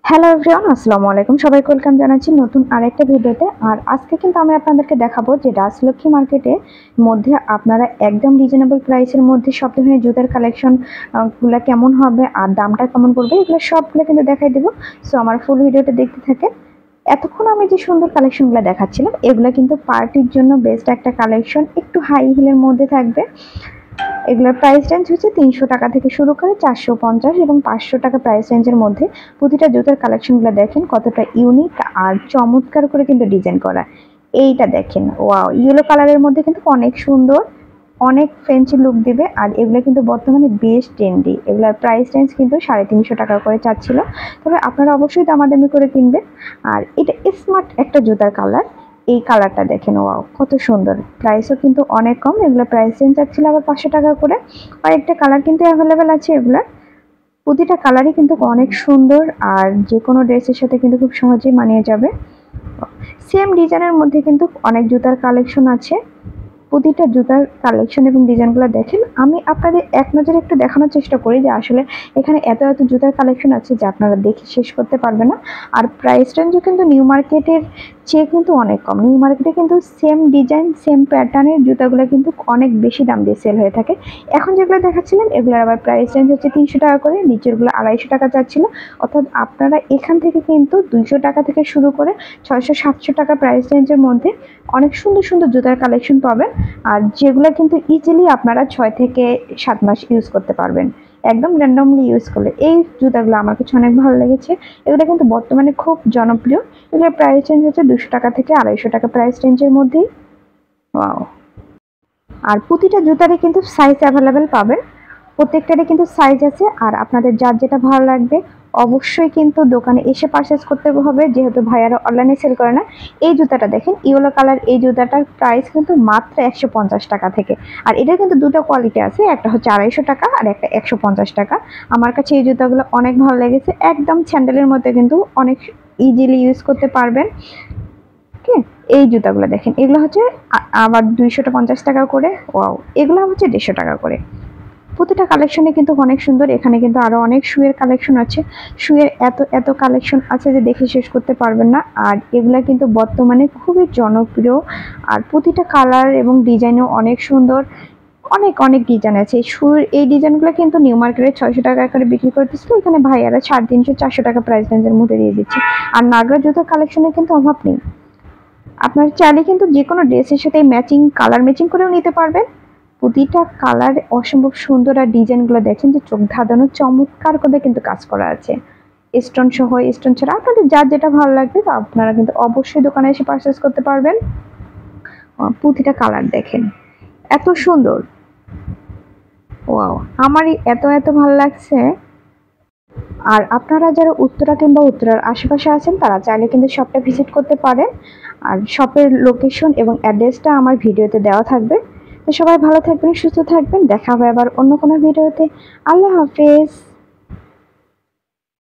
Hello everyone, আসসালামু আলাইকুম। সবাইকে ওয়েলকাম জানাচ্ছি নতুন আরেকটা ভিডিওতে। আর আজকে কিন্তু আমি আপনাদেরকে দেখাবো যে রাজলক্ষ্মী মার্কেটে মধ্যে আপনারা একদম রিজনেবল প্রাইসের মধ্যে সব ধরনের জুতার কালেকশন গুলো কেমন হবে আর দামটা কেমন পড়বে এগুলো সবগুলো কিন্তু দেখাই দেবো। সো আমার ফুল ভিডিওটা দেখতে থাকেন। এতক্ষণ আমি যে সুন্দর কালেকশনগুলো দেখাচ্ছিলাম এগুলো কিন্তু পার্টির জন্য বেস্ট একটা কালেকশন, একটু হাই হিলের মধ্যে থাকবে। এগুলোর প্রাইস রেঞ্জ হচ্ছে 300 টাকা থেকে শুরু করে 450 এবং 500 টাকা প্রাইস রেঞ্জের মধ্যে। প্রতিটা জুতার কালেকশনগুলো দেখেন কতটা ইউনিক আর চমৎকার করে কিন্তু ডিজাইন করা। এইটা দেখেন, ওয়াও, ইয়েলো কালারের মধ্যে কিন্তু অনেক সুন্দর, অনেক ফ্রেঞ্চি লুক দিবে। আর এগুলো কিন্তু বর্তমানে বেশ ট্রেন্ডি। এগুলোর প্রাইস রেঞ্জ কিন্তু 350 টাকা করে চাচ্ছিল, তবে আপনারা অবশ্যই দামাদামি করে কিনবেন। আর এটা স্মার্ট একটা জুতার কালার। এই কালারটা দেখেন, ওয়াও কত সুন্দর। প্রাইসও কিন্তু অনেক কম। এগুলো প্রাইস রেঞ্জ যাচ্ছিল আবার 500 টাকা করে। কয়েকটা কালার কিন্তু অ্যাভেলেবেল আছে এগুলার। প্রতিটা কালারই কিন্তু অনেক সুন্দর আর যে কোনো ড্রেসের সাথে কিন্তু খুব সহজেই মানিয়ে যাবে। সেম ডিজাইনের মধ্যে কিন্তু অনেক জুতার কালেকশন আছে। প্রতিটা জুতার কালেকশন এবং ডিজাইনগুলো দেখেন। আমি আপনাদের এক নজরে একটু দেখানোর চেষ্টা করি যে আসলে এখানে এত এত জুতার কালেকশন আছে যে আপনারা দেখে শেষ করতে পারবেন না। আর প্রাইস রেঞ্জও কিন্তু নিউ মার্কেটের চেয়ে কিন্তু অনেক কম। নিউ মার্কেটে কিন্তু সেম ডিজাইন সেম প্যাটার্নের জুতাগুলো কিন্তু অনেক বেশি দাম দিয়ে সেল হয়ে থাকে। এখন যেগুলো দেখাচ্ছিলেন এগুলোর আবার প্রাইস রেঞ্জ হচ্ছে 300 টাকা করে, নিচেরগুলো 250 টাকা চাচ্ছিল। অর্থাৎ আপনারা এখান থেকে কিন্তু 200 টাকা থেকে শুরু করে 600-700 টাকা প্রাইস রেঞ্জের মধ্যে অনেক সুন্দর সুন্দর জুতার কালেকশন পাবেন। আর যেগুলো কিন্তু ইজিলি আপনারা 6 থেকে 7 মাস ইউজ করতে পারবেন, একদম র্যান্ডমলি ইউজ করলে। এই জুতাগুলো আমার কাছে অনেক ভালো লেগেছে। এগুলো কিন্তু বর্তমানে খুব জনপ্রিয়। এগুলোর প্রাইস রেঞ্জ হচ্ছে 200 টাকা থেকে 250 টাকা প্রাইস রেঞ্জের মধ্যেই। ওয়াও। আর প্রতিটা জুতারই কিন্তু সাইজ অ্যাভেলেবেল পাবেন। প্রত্যেকটারই কিন্তু সাইজ আছে। আর আপনাদের যার যেটা ভালো লাগবে অবশ্যই কিন্তু দোকানে এসে পারচেস করতে হবে, যেহেতু ভাইয়ারা অনলাইনে সেল করে না। এই জুতাটা দেখেন, ইয়েলো কালার। এই জুতাটার প্রাইস কিন্তু মাত্র 150 টাকা থেকে। আর এটার কিন্তু দুটো কোয়ালিটি আছে, একটা হচ্ছে 250 টাকা আর একটা 150 টাকা। আমার কাছে এই জুতাগুলো অনেক ভালো লেগেছে। একদম স্যান্ডেলের মধ্যে কিন্তু অনেক ইজিলি ইউজ করতে পারবেন। ওকে, এই জুতাগুলো দেখেন, এগুলো হচ্ছে আবার 250 টাকা করে। ওয়াও, এগুলো হচ্ছে 150 টাকা করে। প্রতিটা কালেকশনে কিন্তু অনেক সুন্দর। এখানে কিন্তু আরো অনেক শুয়ের কালেকশন আছে। শুয়ের এত এত কালেকশন আছে যে দেখে শেষ করতে পারবেন না। আর এগুলা কিন্তু বর্তমানে খুবই জনপ্রিয়। আর প্রতিটা কালার এবং ডিজাইনও অনেক সুন্দর। অনেক অনেক ডিজাইন আছে। শুয়ের এই ডিজাইনগুলো কিন্তু নিউ মার্কেটে 600 টাকা করে বিক্রি করতেছিল, এখানে ভাইয়ারা 350-400 টাকা প্রাইস রেঞ্জের মধ্যে দিয়ে দিচ্ছে। আর নাগরা জুতার কালেকশনের কিন্তু অভাব নেই। আপনার চাইলে কিন্তু যে কোনো ড্রেসের সাথে ম্যাচিং কালার ম্যাচিং করেও নিতে পারবেন। প্রতিটা কালার অসম্ভব সুন্দর। আর ডিজাইনগুলো দেখেন যে চোখ ধাঁধানো চমৎকার করে কিন্তু কাজ করা আছে, স্টোন সহ স্টোন ছাড়া। আপনাদের যার যেটা ভালো লাগবে তা আপনারা কিন্তু অবশ্যই দোকানে এসে পারচেস করতে পারবেন। প্রতিটা কালার দেখেন এত সুন্দর। ওয়াও, আমারই এত এত ভালো লাগছে। আর আপনারা যারা উত্তরা কিংবা উত্তরার আশেপাশে আছেন তারা চাইলে কিন্তু শপটা ভিজিট করতে পারেন। আর শপের লোকেশন এবং অ্যাড্রেসটা আমার ভিডিওতে দেওয়া থাকবে। তো সবাই ভালো থাকবেন, সুস্থ থাকবেন। দেখা হবে আবার অন্য কোনো ভিডিওতে। আল্লাহ হাফেজ।